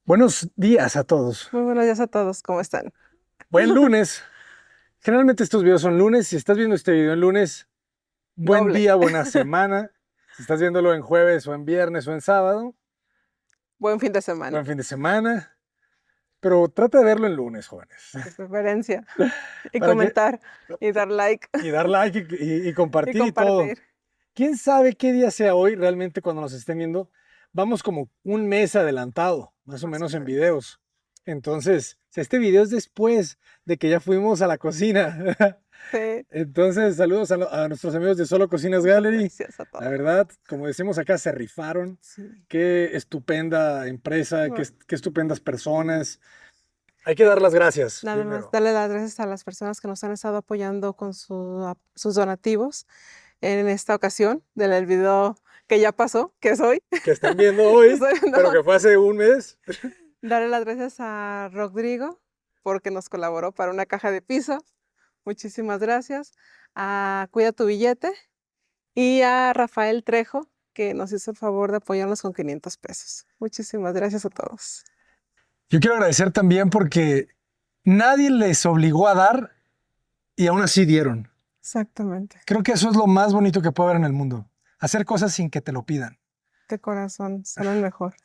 Buenos días a todos. Muy buenos días a todos, ¿cómo están? Buen lunes. Generalmente estos videos son lunes. Si estás viendo este video en lunes, buen Doble. día, buena semana. Si estás viéndolo en jueves o en viernes o en sábado, Buen fin de semana, buen fin de semana. Pero trata de verlo en lunes, jóvenes. de preferencia. Y Para que, comentar, y dar like, y dar like y y compartir y todo. compartir. ¿Quién sabe qué día sea hoy realmente cuando nos estén viendo? Vamos como un mes adelantado, más o menos en videos. Entonces, este video es después de que ya fuimos a la cocina. Sí, Entonces, saludos a nuestros amigos de Solo Cocinas Gallery. gracias a La todos. verdad, como decimos acá, se rifaron. Sí. Qué estupenda empresa, qué, Bueno, qué estupendas personas. Hay que dar las gracias nada más, primero. darle las gracias a las personas que nos han estado apoyando con sus donativos en esta ocasión del video que ya pasó, que es hoy. Que están viendo Que hoy, estoy viendo pero hoy. que fue hace un mes. Darle las gracias a Rodrigo porque nos colaboró para una caja de pizza. Muchísimas gracias. A Cuida tu Billete y a Rafael Trejo, que nos hizo el favor de apoyarnos con 500 pesos. Muchísimas gracias a todos. Yo quiero agradecer también porque nadie les obligó a dar y aún así dieron. Exactamente. Creo que eso es lo más bonito que puede haber en el mundo. Hacer cosas sin que te lo pidan. De corazón, son el mejor.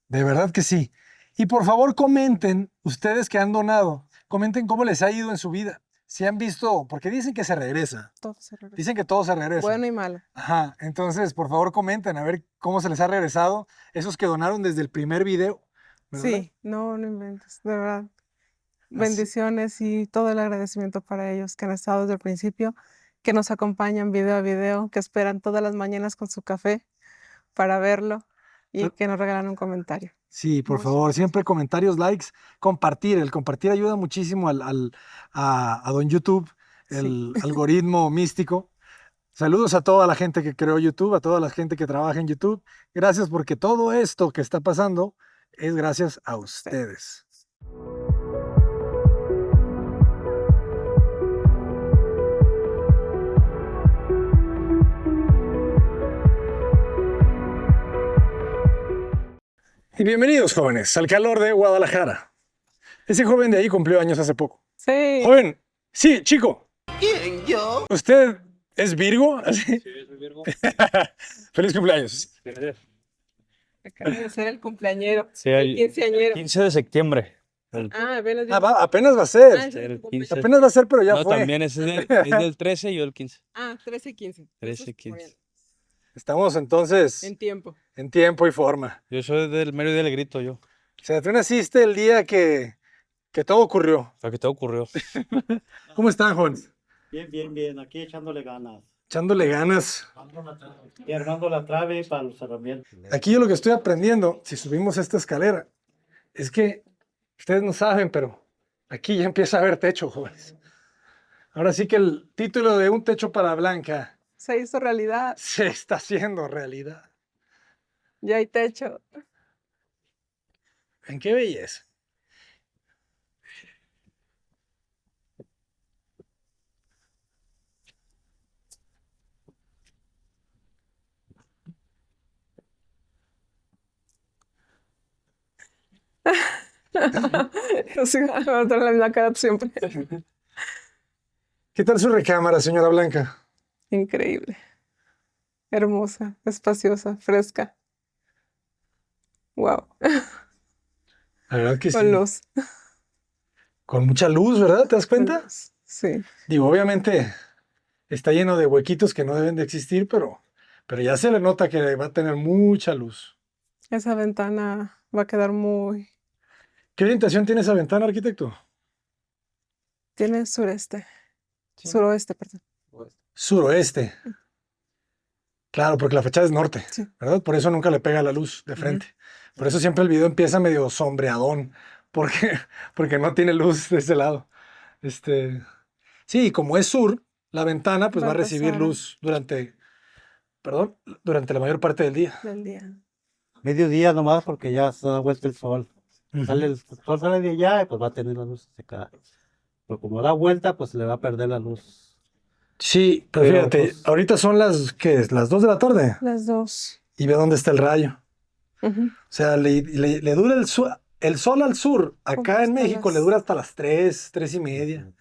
De verdad que sí. Y por favor comenten, ustedes que han donado, comenten cómo les ha ido en su vida. Si han visto, porque dicen que se regresa. Todo se regresa. Dicen que todo se regresa. Bueno y malo. Ajá, entonces por favor comenten a ver cómo se les ha regresado esos que donaron desde el primer video. ¿Verdad? Sí, no inventes, de verdad. Bendiciones y todo el agradecimiento para ellos que han estado desde el principio, que nos acompañan video a video, que esperan todas las mañanas con su café para verlo y que nos regalan un comentario. Sí, por Muchas favor, gracias. siempre comentarios, likes, compartir. El compartir ayuda muchísimo a don YouTube, el Sí. algoritmo místico. Saludos a toda la gente que creó YouTube, a toda la gente que trabaja en YouTube. Gracias porque todo esto que está pasando es gracias a ustedes. Y bienvenidos, jóvenes, al calor de Guadalajara. Ese joven de ahí cumplió años hace poco. Sí. Joven, sí, chico. ¿Quién, yo? ¿Usted es Virgo? ¿Así? Sí, soy Virgo. Feliz cumpleaños. Gracias. Acaba de ser el cumpleañero, Sí, el quinceañero. 15 de septiembre. El, Apenas Apenas va a ser. ese es el tu cumpleaños. 15. Apenas va a ser, pero ya no, fue. también es del 13 y yo el 15. 13 y 15. 13 y 15. Estamos entonces En tiempo. en tiempo y forma. Yo soy del medio del grito, yo. O sea, tú naciste el día que todo ocurrió. O sea, que te ocurrió. ¿Cómo están, jóvenes? Bien, bien, bien. Aquí echándole ganas. Echándole ganas. Y armando la trave para los herramientas. Aquí yo lo que estoy aprendiendo, si subimos esta escalera, es que ustedes no saben, pero aquí ya empieza a haber techo, jóvenes. Ahora sí que el título de Un techo para Blanca Se hizo realidad. se está haciendo realidad. Ya hay techo. ¿En qué belleza? Sí, va a tener la misma cara siempre. ¿Qué tal su recámara, señora Blanca? Increíble. Hermosa, espaciosa, fresca. Wow. La verdad que sí. Con luz. Con mucha luz, ¿verdad? ¿Te das Con cuenta? luz. Sí. Digo, obviamente está lleno de huequitos que no deben de existir, pero ya se le nota que va a tener mucha luz. Esa ventana va a quedar muy... ¿Qué orientación tiene esa ventana, arquitecto? Tiene sureste. Sí. Suroeste, perdón. Suroeste. Claro, porque la fachada es norte, Sí. ¿verdad? Por eso nunca le pega la luz de frente. Por eso siempre el video empieza medio sombreadón, porque no tiene luz de ese lado. Sí, como es sur, la ventana pues va a recibir pasar luz durante la mayor parte del día. del día. Mediodía nomás porque ya se da vuelta el sol. Sale el sol sale de allá y pues va a tener la luz secada. Pero como da vuelta, pues le va a perder la luz. Sí, pero Pero, fíjate, pues, ahorita son las 2 de la tarde Las dos. y ve dónde está el rayo. Ujú. O sea, le dura el sol al sur. Acá en hasta México le las- dura hasta las 3, 3:30.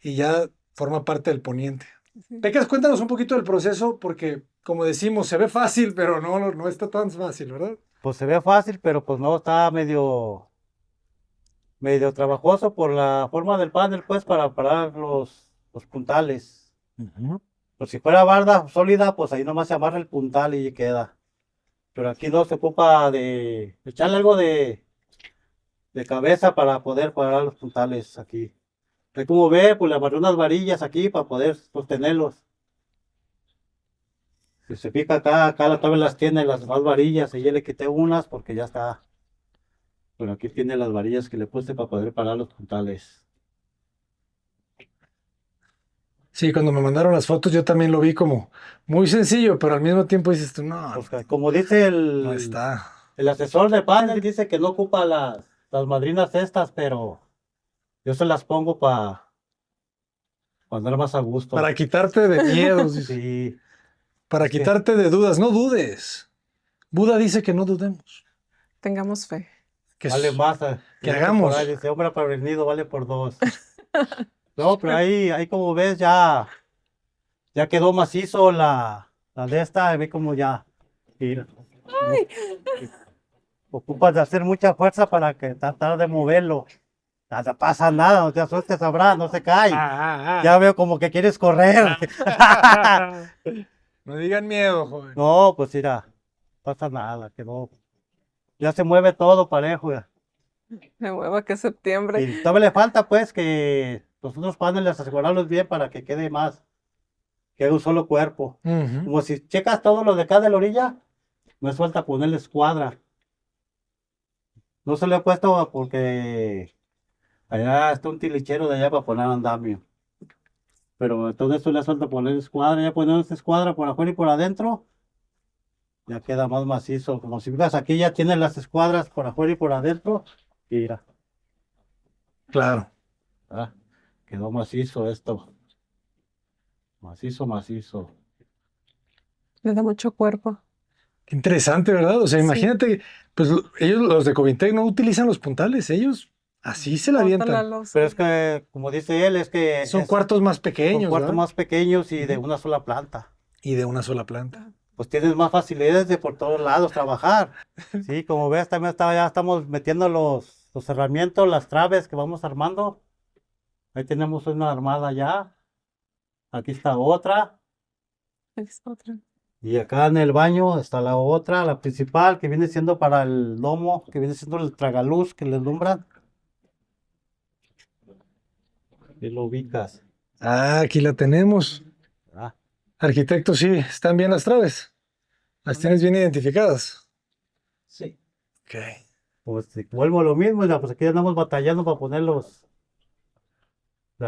Y ya forma parte del poniente. Sí. Pecas, cuéntanos un poquito del proceso, porque como decimos, se ve fácil, pero no está tan fácil, ¿verdad? Pues se ve fácil, pero pues no, está medio trabajoso por la forma del panel, pues, para parar los puntales. Pues si fuera barda sólida, pues ahí nomás se amarra el puntal y queda. Pero aquí no se ocupa de echarle algo de cabeza para poder parar los puntales aquí. Ahí como ve, pues le amarré unas varillas aquí para poder sostenerlos. Si se fija acá todavía las tiene las demás varillas, y ya le quité unas porque ya está. Pero aquí tiene las varillas que le puse para poder parar los puntales. Sí, cuando me mandaron las fotos yo también lo vi como muy sencillo, pero al mismo tiempo dices tú, no, Pues, como dice no está. el asesor de panel, dice que no ocupa las madrinas estas, pero yo se las pongo para andar más a gusto. Para quitarte de miedos, dice. Sí, Para es que- quitarte de dudas, no dudes. Buda dice que no dudemos. Tengamos fe. Que vale más. que Dice hagamos. por ahí, dice, hombre prevenido vale por dos. No, pero ahí como ves ya quedó macizo la de esta, ve como ya. Mira. Ocupas de hacer mucha fuerza para que tratar de moverlo. No pasa nada, no te asustes, Abraham, no se cae. Ya veo como que quieres correr. No digan miedo, joven. No, pues mira, no pasa nada, quedó. Ya se mueve todo parejo. Ya. Me mueva que es septiembre. Y todavía le falta pues que los otros paneles asegurarlos bien para que quede más, que haga un solo cuerpo. Ujú. Como si checas todo lo de acá de la orilla, me suelta ponerle escuadra. No se lo he puesto porque allá está un tilichero de allá para poner andamio. Pero entonces eso le suelta poner escuadra, ya poner esta escuadra por afuera y por adentro, ya queda más macizo. Como si miras aquí ya tiene las escuadras por afuera y por adentro, y mira, Claro. ah, quedó macizo esto. Macizo. Le da mucho cuerpo. Qué interesante, ¿verdad? O sea, Sí. imagínate, pues ellos, los de Covintec, no utilizan los puntales, ellos así se la Bota la avientan. losa. Pero es que, como dice él, es que Son es- cuartos más son pequeños, cuartos ¿verdad? más pequeños y de Ujú. una sola planta. Y de una sola planta. Pues tienes más facilidades de por todos lados trabajar. Sí, como ves, también ya estamos metiendo los herramientas, las traves que vamos armando. Ahí tenemos una armada ya. Aquí está otra. Es otra. Y acá en el baño está la otra, la principal, que viene siendo para el lomo, que viene siendo el tragaluz que le alumbran. Y lo ubicas. Ah, aquí la tenemos. Ah, Arquitecto, sí, están bien las traves. Las tienes bien identificadas. sí. Ok. Pues vuelvo a lo mismo, ya, pues aquí andamos batallando para poner las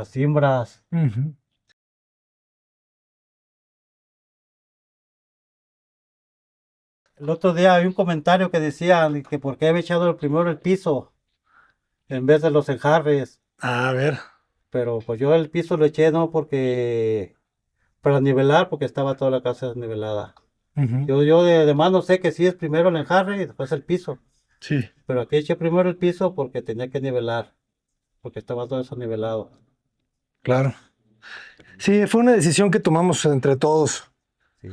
cimbras. Ujú. El otro día había un comentario que decía que por qué había echado primero el piso en vez de los enjarres. A ver. Pero pues yo el piso lo eché no porque para nivelar, porque estaba toda la casa desnivelada. Ujú. Yo de mano sé que sí es primero el enjarre y después el piso. Sí. Pero aquí eché primero el piso porque tenía que nivelar, porque estaba todo eso nivelado. Claro. Sí, fue una decisión que tomamos entre todos. Sí.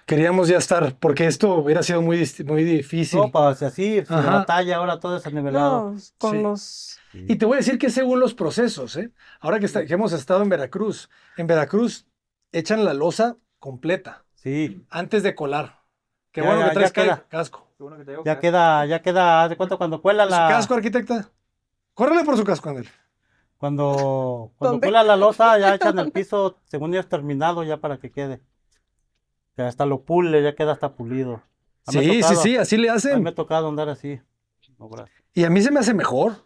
Queríamos ya estar, porque esto hubiera sido muy difícil. No, para así, si la Ajá. batalla ahora todo es nivelado. No, con Sí. los... Y te voy a decir que según los procesos, ¿eh? Ahora que hemos estado en Veracruz echan la losa completa Sí, antes de colar. Qué Ya, bueno ya, que traes ya queda. casco. ya queda, haz de cuenta cuando cuela ¿Su la, casco, arquitecta? Córrele por su casco, Andel. cuando ¿Dónde? cuela la losa, ya echan el piso, según ya es terminado, ya para que quede. Ya hasta lo pule, ya queda hasta pulido. Me ha Sí, tocado- sí, así le a mí hacen. me ha tocado andar así. obras. Y a mí se me hace mejor.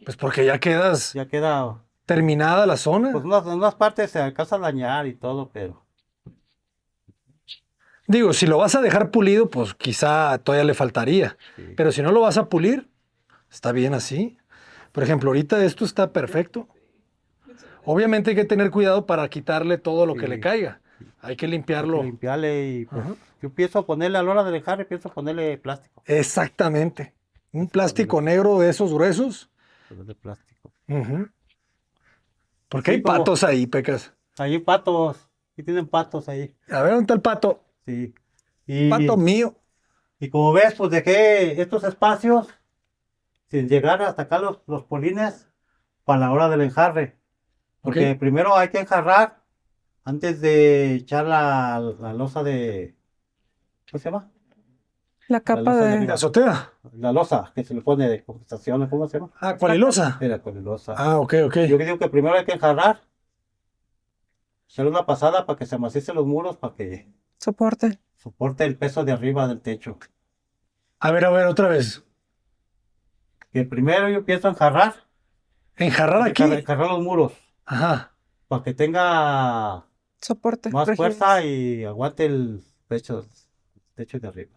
Pues porque ya quedas Ya queda, terminada la zona. pues en unas partes se alcanza a dañar y todo, pero Digo, si lo vas a dejar pulido, pues quizá todavía le faltaría. sí. Pero si no lo vas a pulir, está bien así. Por ejemplo, ahorita esto está perfecto. Obviamente hay que tener cuidado para quitarle todo lo que Sí. le caiga. Hay que Hay que limpiarlo. limpiarle y pues, Ajá. Yo pienso ponerle a la hora del enjarre, pienso ponerle plástico. Exactamente. Un plástico negro de esos gruesos. Ponerle plástico. Ujú. Porque Sí, hay como- patos ahí, Pecas. Ahí patos, sí tienen patos ahí, A ver, ¿dónde está el pato? sí. Pato mío. Y como ves, pues dejé estos espacios sin llegar hasta acá los polines para la hora del enjarre. Porque Ok. primero hay que enjarrar antes de echar la losa de, ¿cómo se llama? La capa losa de de... ¿La arriba. azotea? La losa que se le pone de compensación, ¿cómo se llama? Ah, cualilosa. Era con losa. Ah, ok, ok. Yo digo que primero hay que enjarrar, echarle una pasada para que se amacicen los muros, para que soporte. soporte el peso de arriba del techo. A ver, otra vez. Que primero yo empiezo a enjarrar, Enjarrar aquí. enjarrar los muros, Ajá. para que tenga Soporte. más rigidez. fuerza y aguante el techo de arriba.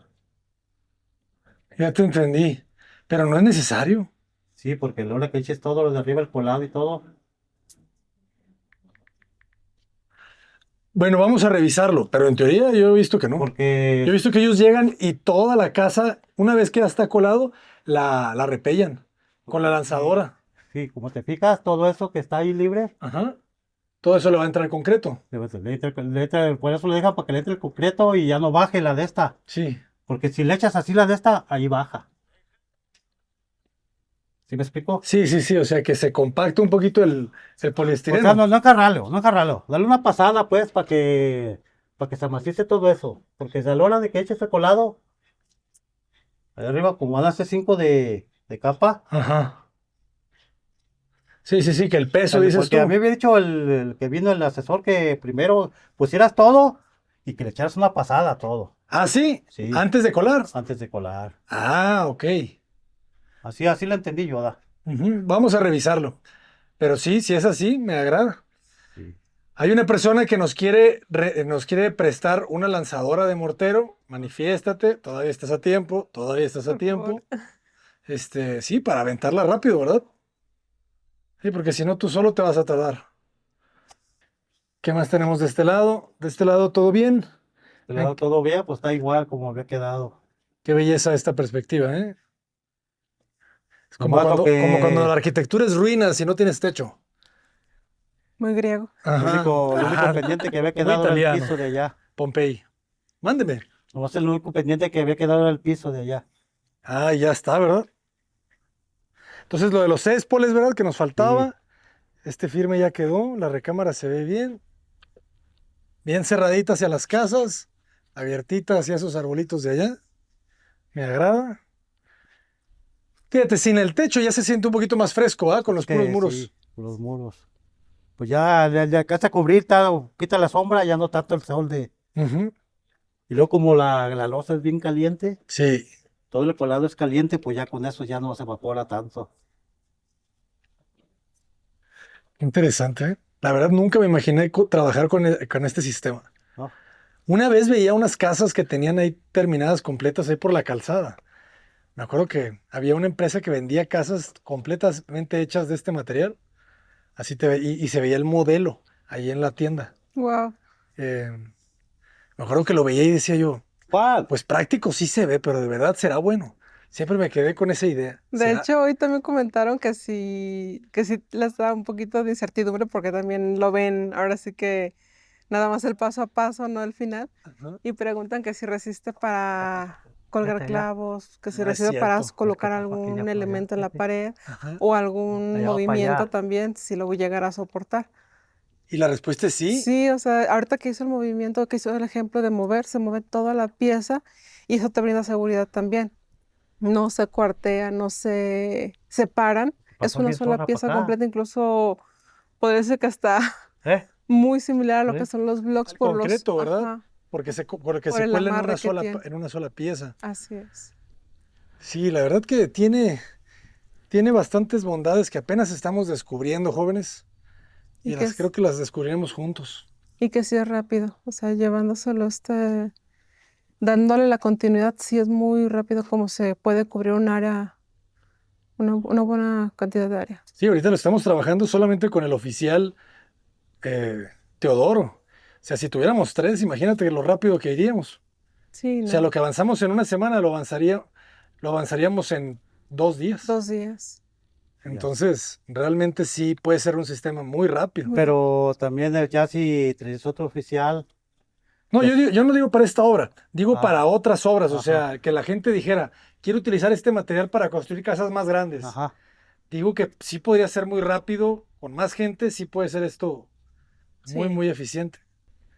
Ya te entendí. Pero no es necesario. Sí, porque a la hora que eches todo lo de arriba, el colado y todo, Bueno, vamos a revisarlo, pero en teoría yo he visto que no. Yo he porque visto que ellos llegan y toda la casa, una vez que ya está colado, la repellan con la lanzadora. sí, como te fijas, todo eso que está ahí libre, Ajá. Todo eso le va a entrar concreto. por eso le dejan para que le entre el concreto y ya no baje la de esta. Sí. Porque si le echas así la de esta, ahí baja. ¿Sí me explico? Sí. O sea, que se compacta un poquito el O sea, poliestireno. no encarralo. Dale una pasada, pues, para que se amacice todo eso. Porque a la hora de que eches el colado, ahí arriba, como van a hacer 5 de capa. Ajá. Sí, que el peso, dices Porque tú. a mí me había dicho el que vino el asesor que primero pusieras todo y que le echaras una pasada a todo, Ah, sí. Sí. Antes de colar. antes de colar. Ah, ok. Así lo entendí yo, ¿da? Ujú. Vamos a revisarlo. Pero sí, si es así, me agrada. Sí. Hay una persona que nos quiere prestar una lanzadora de mortero. Manifiéstate, todavía estás a tiempo, Por favor. Sí, para aventarla rápido, ¿verdad? Sí, porque si no, tú solo te vas a tardar. ¿Qué más tenemos de este lado? De este lado, ¿todo bien? Del lado todo bien, pues está igual como había quedado. Qué belleza esta perspectiva, ¿eh? Es como Nomás lo como cuando que- la arquitectura es ruina si no tienes techo. Muy griego. Lo Ajá. único pendiente que había Muy quedado era el italiano. piso de allá. Pompey. Mándeme. Nomás el único pendiente que había quedado era el piso de allá. Ah, ya está, ¿verdad? Entonces lo de los céspoles, ¿verdad? Que nos faltaba. Este firme ya quedó. La recámara se ve bien. Bien cerradita hacia las casas. Abiertita hacia esos arbolitos de allá. Me agrada. Fíjate, sin el techo ya se siente un poquito más fresco, ¿ah? Con los puros muros. Sí, los muros. Pues ya alcanza a cubrir, quita la sombra, ya no tanto el sol de... Ujú. Y luego como la losa es bien caliente, Sí. todo el colado es caliente, pues ya con eso ya no se evapora tanto. Interesante, ¿eh? La verdad nunca me imaginé trabajar con este sistema. ¿No? Una vez veía unas casas que tenían ahí terminadas completas ahí por la calzada. Me acuerdo que había una empresa que vendía casas completamente hechas de este material. Así y se veía el modelo ahí en la tienda. Wow. Eh, Me acuerdo que lo veía y decía yo, ¿Cuál? pues práctico sí se ve, pero de verdad será bueno. Siempre me quedé con esa idea. De ¿Será? hecho, hoy también comentaron que sí les da un poquito de incertidumbre porque también lo ven ahora sí que nada más el paso a paso, no el final. Ajá. Y preguntan que si resiste para colgar Vete allá. clavos, que si Ah, es resiste para cierto. colocar Es que está algún aquella por allá, elemento en la fíjate. pared Ajá. o algún Allá va para movimiento allá. también, si lo llegará a soportar. Y la respuesta es sí. Sí, o sea, ahorita que hizo el movimiento, que hizo el ejemplo de mover, se mueve toda la pieza y eso te brinda seguridad también. No se cuartean, no se separan. Es Pasó una bien sola zorra pieza pa' acá. completa, incluso podría decir que está ¿Eh? muy similar a lo ¿Sí? que son los blocks Al por los... concreto, ¿verdad? Ajá, Porque se por cuela el en amarre una que tiene. en una sola pieza. Así es. Sí, la verdad que tiene bastantes bondades que apenas estamos descubriendo, jóvenes. Y Y que creo que las descubriremos juntos. Y que sí es rápido, o sea, llevándoselo dándole la continuidad, sí es muy rápido como se puede cubrir un área, una buena cantidad de área. Sí, ahorita lo estamos trabajando solamente con el oficial Teodoro. O sea, si tuviéramos tres, imagínate lo rápido que iríamos. Sí, O sea, no, lo que avanzamos en una semana lo avanzaríamos en 2 días. 2 días. Entonces, realmente sí puede ser un sistema muy rápido. Pero también ya si traes otro oficial, No, yo no digo para esta obra, digo Ah, para otras obras. O ajá. sea, que la gente dijera, quiero utilizar este material para construir casas más grandes. ajá, Digo que sí podría ser muy rápido, con más gente, sí puede ser esto muy, Sí. muy eficiente.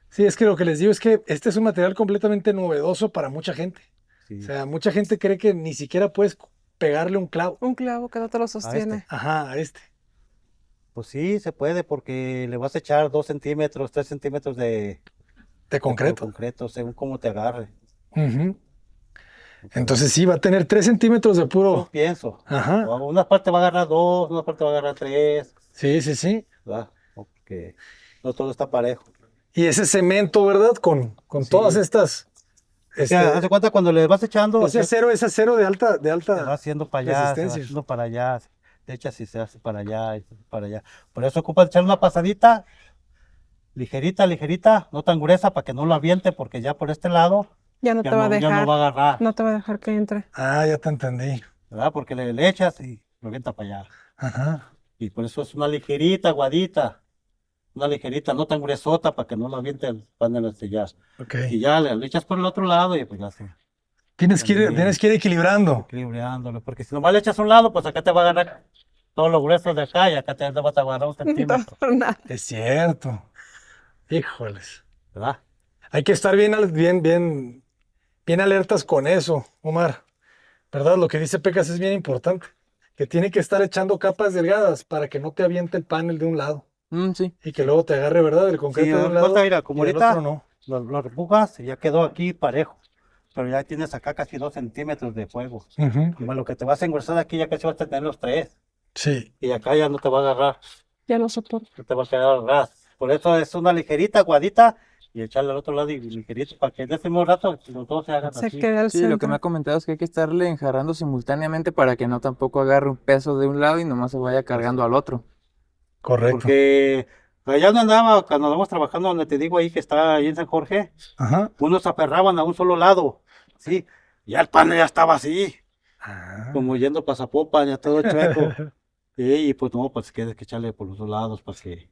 Sí, es que lo que les digo es que este es un material completamente novedoso para mucha gente. sí. O sea, mucha gente cree que ni siquiera puedes pegarle un clavo. Un clavo que no te lo sostiene. Ajá, a este. Pues sí, se puede porque le vas a echar 2 centímetros, 3 centímetros De de concreto. concreto, según cómo te agarre. Ujú. Entonces sí, va a tener 3 centímetros de Yo puro. pienso. Ajá. O una parte va a agarrar 2, una parte va a agarrar 3, Sí, sí, sí. ¿verdad? Porque no todo está parejo. Y ese cemento, ¿verdad? Con Sí. todas estas. O sea, haz de cuenta cuando le vas echando, Ese acero es acero de alta, se va haciendo para allá, se va resistencia. haciendo para allá, te echas y se hace para allá, y se hace para allá. Por eso ocupas echar una pasadita, ligerita, ligerita, no tan gruesa para que no lo aviente, porque ya por este lado Ya no ya te va a no, ya no dejar. va a agarrar, No te va a dejar que entre. Ah, ya te entendí. ¿verdad? Porque le echas y lo avienta para allá. Ajá. Y por eso es una ligerita, aguadita, una ligerita, no tan gruesota para que no lo aviente el panel este ya. Ok. Y ya le echas por el otro lado y pues ya se Tienes También. que ir equilibrando. equilibrándolo, porque si nomás le echas a un lado, pues acá te va a agarrar todo lo grueso de acá y acá te vas a agarrar un centímetro, Por nada. Es cierto. Híjoles. ¿verdad? Hay que estar bien alertas con eso, Omar. ¿Verdad? Lo que dice Pecas es bien importante. Que tiene que estar echando capas delgadas para que no te aviente el panel de un lado. Sí. Y que luego te agarre, ¿verdad? El Sí, concreto de haz un de lado cuenta, mira, como y del ahorita otro no. lo repujas y ya quedó aquí parejo, pero ya tienes acá casi 2 centímetros de fuego. Ujú. Y bueno, lo que te vas a engrosar aquí ya casi vas a tener los 3 Sí. y acá ya no te va a agarrar, Ya no soporto. no te va a quedar ras. Por eso es una ligerita, aguadita y echarle al otro lado y ligerito para que en ese mismo rato los dos se hagan Se así. queda al Sí, lo que me centro. ha comentado es que hay que estarle enjarrando simultáneamente para que no tampoco agarre un peso de un lado y nomás se vaya cargando al otro. Correcto. Porque allá donde andaba, cuando andamos trabajando, donde te digo ahí que está ahí en San Jorge, Ajá. unos se aferraban a un solo lado, sí, ya el panel ya estaba así, Ah. como yendo para Zapopan, ya todo chueco. Y pues no, pues que echarle por los dos lados para que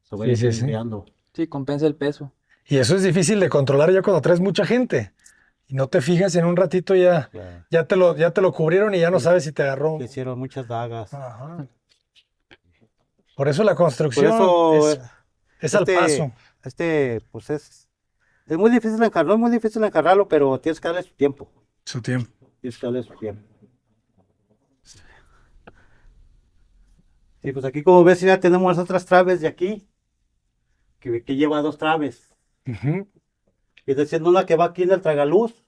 se vaya Sí, sí, sí. equilibrando. Sí, compensa el peso. Y eso es difícil de controlar ya cuando traes mucha gente. Y no te fijas, en un ratito ya, Ya, ya te lo cubrieron y ya no Sí. sabes si te agarró. le hicieron muchas dagas. Ajá. Por eso la Por construcción eso, es al paso. pues es muy difícil encargarlo, no es muy difícil encargarlo, pero tienes que darle su tiempo. Su tiempo. Tienes que darle su tiempo. Sí, pues aquí como ves ya tenemos las otras traves de aquí, que lleva 2 traves. Ujú. Viene siendo una que va aquí en el tragaluz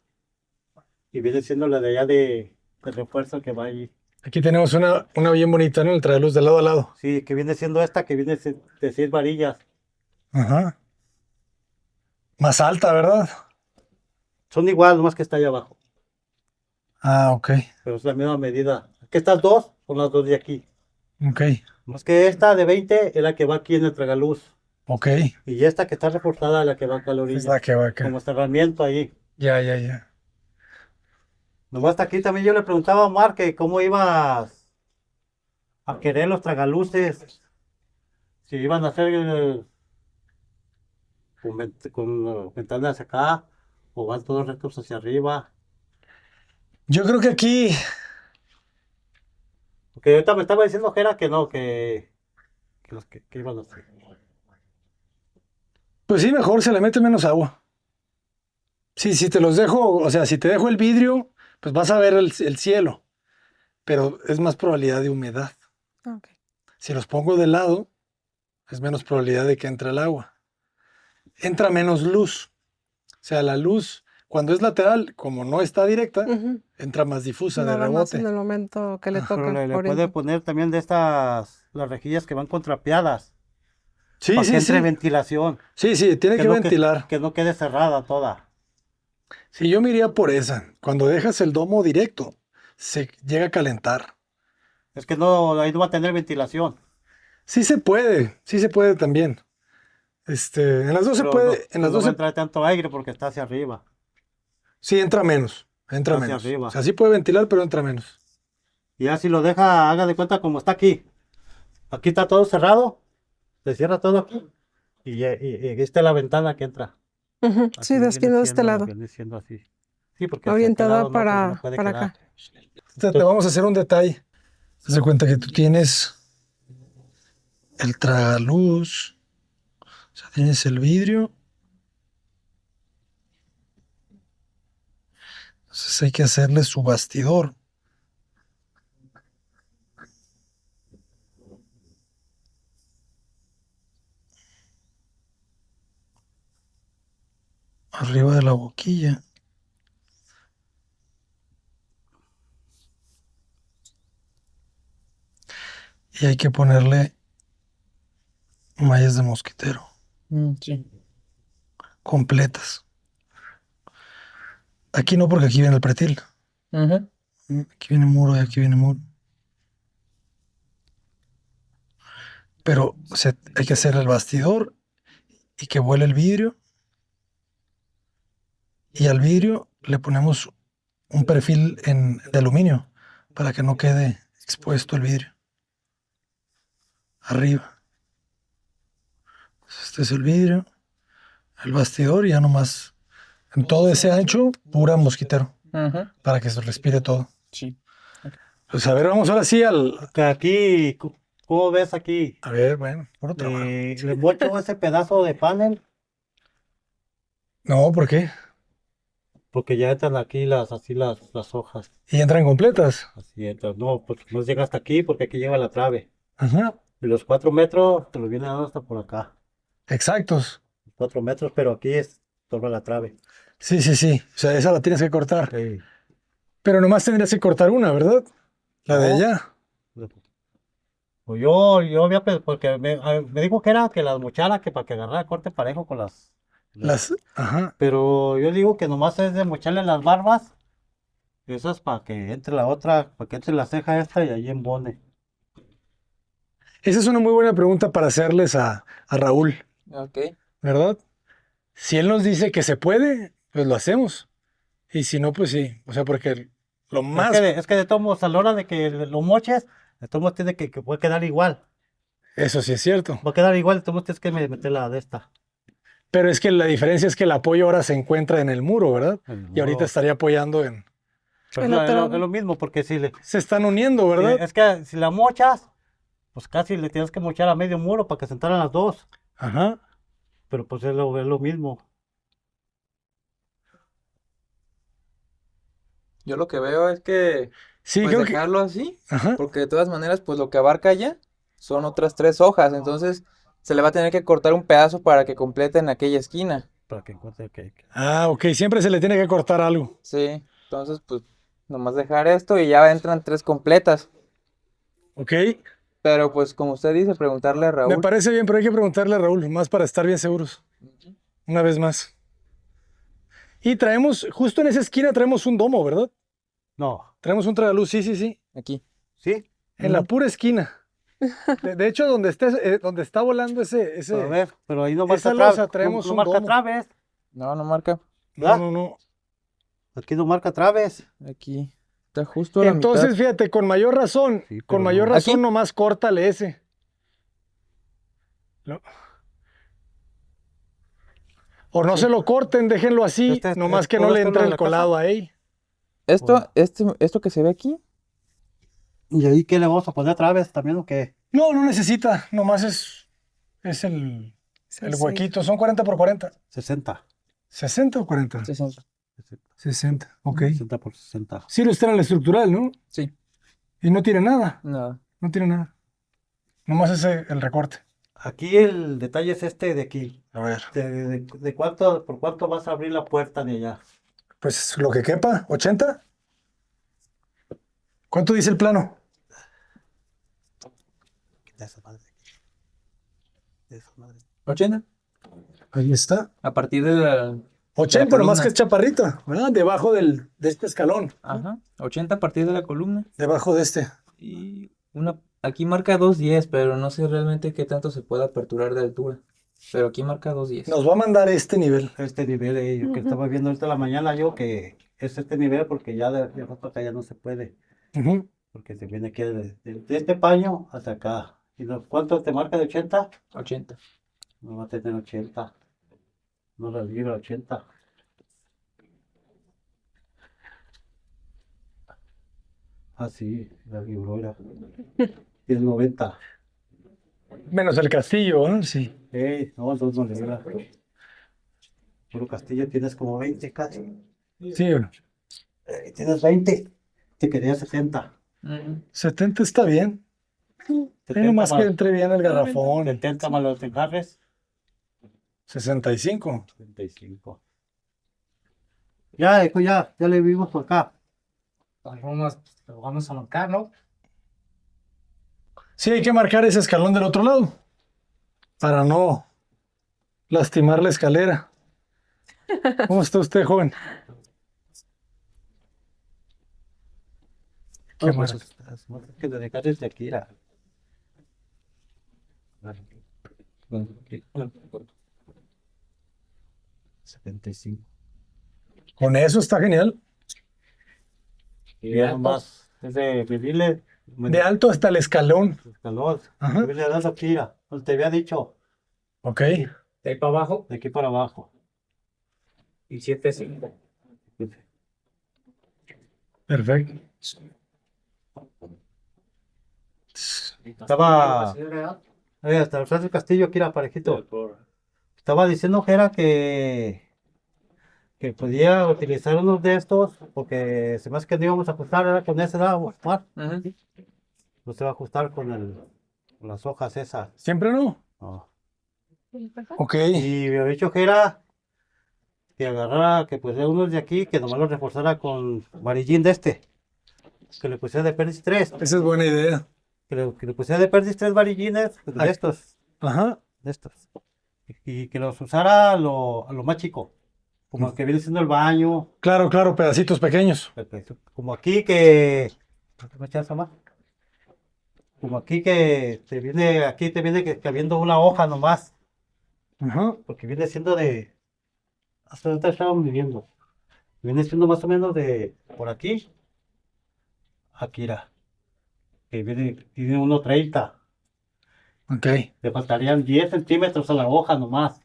y viene siendo la de allá de refuerzo que va ahí. Aquí tenemos una bien bonita, ¿no? El traeluz de lado a lado. Sí, que viene siendo esta que viene de 6 varillas. Ajá. Más alta, ¿verdad? Son igual, nomás que está allá abajo, Ah, ok. pero es la misma medida. Que estas dos son las dos de aquí. Ok. Más que esta de 20 es la que va aquí en el tragaluz. Ok. Y esta que está reforzada es la que va acá a la Es orilla. la que va acá. Como cerramiento ahí. Ya, ya, ya. Nomás hasta aquí también yo le preguntaba a Omar que cómo ibas a querer los tragaluces. Si iban a hacer con ventanas acá o van todos rectos hacia arriba. Yo creo que aquí, Porque ahorita me estaba diciendo Jera que no, que los que iban a hacer. pues sí, mejor se le mete menos agua. Sí, si te los dejo, o sea, si te dejo el vidrio, pues vas a ver el cielo, pero es más probabilidad de humedad. Ok. Si los pongo de lado, es menos probabilidad de que entre el agua. Entra menos luz. O sea, la luz, cuando es lateral, como no está directa, Ujú. entra más difusa de Nada más rebote. en el momento que le Ajá. toca. Pero le oriente. puede poner también de estas, las rejillas que van contrapeadas. Sí, Para que sí, entre sí. ventilación. Sí, sí, tiene que no ventilar. Que no quede cerrada toda. Sí, yo me iría por esa. Cuando dejas el domo directo, se llega a calentar. Es que no, ahí no va a tener ventilación. Sí se puede también. En las dos se Pero puede, no, en las no dos va a se, entrar tanto aire porque está hacia arriba. Sí, entra menos. Entra Hacia menos. arriba. O sea, sí puede ventilar, pero entra menos. Y ya si lo deja, haga de cuenta como está aquí. Aquí está todo cerrado. Se cierra todo aquí. Y esta es la ventana que entra. Ujú, Así sí, viene de este siendo, lado. viene siendo así. Sí, porque hacia aquel Orientada lado no, pues, para, no puede para quedar. acá. Te vamos a hacer un detalle. Haz de cuenta que tú tienes el tragaluz. O sea, tienes el vidrio. Entonces hay que hacerle su bastidor. Arriba de la boquilla. Y hay que ponerle mallas de mosquitero Sí. completas. Aquí no, porque aquí viene el pretil. Ujú. Aquí viene muro y aquí viene muro. Pero o sea, hay que hacer el bastidor y que vuele el vidrio. Y al vidrio le ponemos un perfil de aluminio para que no quede expuesto el vidrio. Arriba. Este es el vidrio, el bastidor y ya nomás en todo ese ancho, pura mosquitero, Ujú. para que se respire todo. Sí. Pues a ver, vamos ahora sí al... Que aquí, ¿cómo ves aquí? A ver, bueno, puro trabajo. Le mocho ese pedazo de panel. No, ¿por qué? Porque ya entran aquí las hojas. Y entran completas. Así entran. No, porque no llega hasta aquí, porque aquí lleva la trave. Ajá, Y los 4 metros te los viene dando hasta por acá. exactos. 4 metros, pero aquí es sobre la trave. Sí, sí, sí. O sea, esa la tienes que cortar. Sí. Pero nomás tendrías que cortar una, ¿verdad? La de No. allá. Pues yo había porque me dijo que era que las mochara, que para que agarrara corte parejo con las. Ajá. Pero yo digo que nomás es de mocharle las barbas. Eso es para que entre la otra, para que entre la ceja esta y ahí embone. Esa es una muy buena pregunta para hacerles a Raúl, Ok. ¿verdad? Si él nos dice que se puede, pues lo hacemos. Y si no, pues sí. O sea, porque lo más... Es que de todos modos, a la hora de que lo moches, de todos modos tiene que puede quedar igual. Eso sí es cierto. Va a quedar igual, de todos modos tienes que meter la de esta. Pero es que la diferencia es que el apoyo ahora se encuentra en el muro, ¿verdad? En el Y ahorita muro. estaría apoyando en... Pero En la es lo trave. mismo, porque si le. Se están uniendo, ¿verdad? Es que si la mochas, pues casi le tienes que mochar a medio muro para que se entraran las dos. Ajá. Pero pues es lo mismo. Yo lo que veo es que Sí, pues creo que... dejarlo así, Ajá. porque de todas maneras, pues lo que abarca ya son otras 3 hojas, entonces se le va a tener que cortar un pedazo para que completen aquella esquina. Para que encuentre que. Ah, ok. Siempre se le tiene que cortar algo. Sí, entonces pues nomás dejar esto y ya entran 3 completas. Ok. Pero pues como usted dice, preguntarle a Me Raúl. parece bien, pero hay que preguntarle a Raúl, más para estar bien seguros. Ujú. Una vez más. Y traemos, justo en esa esquina traemos un domo, ¿verdad? No. Traemos un tragaluz, sí, sí, sí. Aquí. ¿Sí? En la Ujú. pura esquina. De hecho, donde está volando ese... A ver, pero ahí no esa marca traves. losa traemos No un marca domo. traves. No, no marca. No, no, no. Aquí no marca traves. Aquí. Está justo a la Entonces, mitad. fíjate, con mayor razón, Sí, con pero mayor no. razón, ¿Aquí? nomás córtale ese. No. O no Sí. se lo corten, déjenlo así, nomás que no ¿todo le esto es entre lo de el la casa? colado ahí. Esto que se ve aquí, ¿Y ahí qué le vamos a poner traves también o qué? No, no necesita, nomás es el Sí. huequito, son 40 por 40. 60. ¿60 o 40? 60. 60, ok. 60 por 60. Sí, lo está en la estructural, ¿no? Sí, Y no tiene nada, nada. no tiene nada. Nomás ese, el recorte. Aquí el detalle es este de aquí. A ver. De por cuánto vas a abrir la puerta de allá. Pues lo que quepa, 80. ¿Cuánto dice el plano? De esa madre. De esa madre. 80. Ahí está. A partir de la 80, nomás columna. que es chaparrita, ¿verdad? Debajo de este escalón, Ajá. 80 a partir de la columna. debajo de este. Y aquí marca 210, pero no sé realmente qué tanto se puede aperturar de altura. Pero aquí marca 210. Nos va a mandar este nivel. Este nivel, yo que estaba viendo ahorita en la mañana yo que es este nivel porque ya de rato acá ya no se puede. Ujú. Porque se viene aquí de este paño hasta acá. ¿Cuánto te marca de 80? 80. No va a tener 80. No la libra 80. Ah, sí, la libró era. Es 90. Menos el castillo, ¿eh? Sí. No, dos no libra. Puro Castillo tienes como 20 casi. Sí, Tienes 20. Te quería 70. 70 está bien. Tiene más que entre bien el garrafón. 70 más los enjarres. 65. 35. Ya, hijo, ya le vimos por acá. Lo vamos a marcar, ¿no? Sí, hay que marcar ese escalón del otro lado para no lastimar la escalera. ¿Cómo está usted, joven? Qué Pues, bueno. que dedicar desde aquí era. 75. Con eso está genial. Y ya nomás, es de medirle. De alto hasta el escalón. Calor. Ajá. Medirle dando aquí, mira, donde te había dicho, Ok. De ahí para abajo de aquí para abajo. y 7.5. Perfecto. Estaba hasta el Francisco Castillo, aquí era parejito. Estaba diciendo que era que podía utilizar unos de estos, porque se me hace que no íbamos a ajustar, era con ese, ¿verdad, Omar? No se va a ajustar con las hojas esas. ¿Siempre no? No. Ok. Y me había dicho que era que agarrara, que pusiera unos de aquí, que nomás los reforzara con varillín de este. Que le pusiera de Perdis 3. Esa es buena idea. Que le pusiera de Perdis 3 varillines de Ay. estos. Ajá. De estos. Y que los usara a lo más chico. Como el que viene siendo el baño. Claro, claro, pedacitos pequeños. Como aquí que. ¿Me echas más? Como aquí que te viene cabiendo una hoja nomás. Ajá. Porque viene siendo de. Hasta ahorita estábamos viviendo. Viene siendo más o menos de por aquí. Aquí era. Que tiene 1.30. Ok. Le faltarían 10 centímetros a la hoja nomás.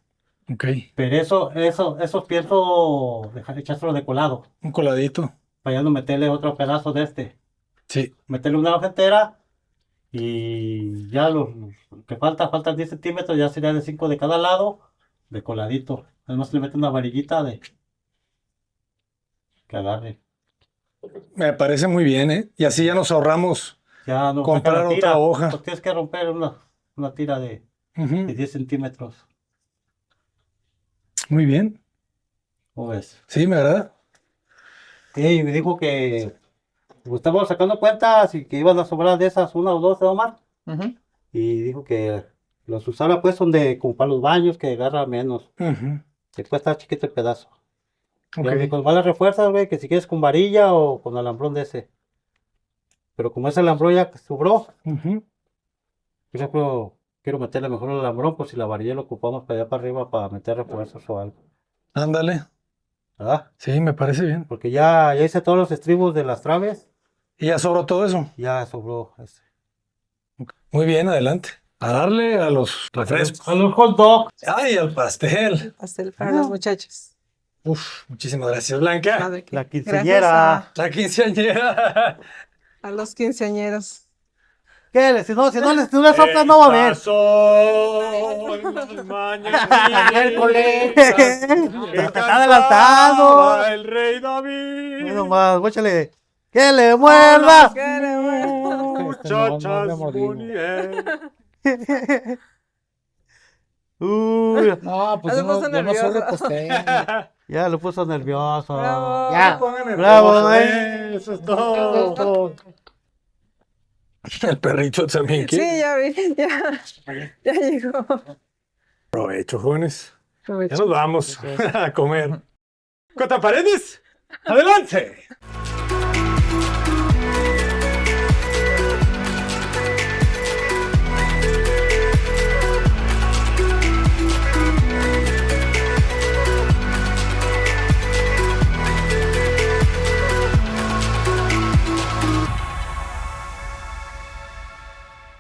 Ok. Pero eso pienso echárselo de colado. Un coladito. Para ya no meterle otro pedazo de este. Sí. Meterle una hoja entera. Y ya lo que faltan 10 centímetros. Ya sería de 5 de cada lado. De coladito. Además le mete una varillita de. Que agarre. Me parece muy bien, ¿eh? Y así ya nos ahorramos. Ya no Comprar saca la otra tira, hoja. pues tienes que romper una tira de Ujú. 10 centímetros. Muy bien. ¿Cómo ves? Sí, me agrada. Y me dijo que estábamos sacando cuentas y que iban a sobrar de esas una o dos, ¿no, Omar? Y dijo que los usara pues donde, como para los baños, que agarra menos. Ujú. Que cuesta chiquito el pedazo. Ok. Y con malas refuerzas, güey, que si quieres con varilla o con alambrón de ese. Pero como ese alambrón ya sobró, Ujú. yo quiero meterle mejor el alambrón, por si la varilla lo ocupamos para allá para arriba para meter refuerzos o algo. Ándale. ¿Verdad? Sí, me parece bien. Porque ya hice todos los estribos de las traves, Y ya sobró todo eso. ya sobró ese. Muy bien, adelante. A darle a los refrescos. A los hot dogs. Ay, al pastel. Pastel para los muchachos. Uf, muchísimas gracias, Blanca. Ah, ¿de qué? La Gracias quinceañera. La quinceañera. a los quinceañeros. ¿Qué? Si no le soplas no va a haber. Miércoles. Te está adelantando. El rey David. Bueno, más, guáchale. ¡Que le muerda! ¡Qué le bueno! Muchachas Uy, No, pues Se yo no, puso yo no soy nervioso. repostero. ya lo puso nervioso. Bravo. Ya. Pongan Bravo, Eso es todo. El perrito también Sí, quiere. ya vi, ya llegó. Provecho, jóvenes. Ya Provecho. nos vamos a comer. ¡Cota Paredes! ¡Adelante!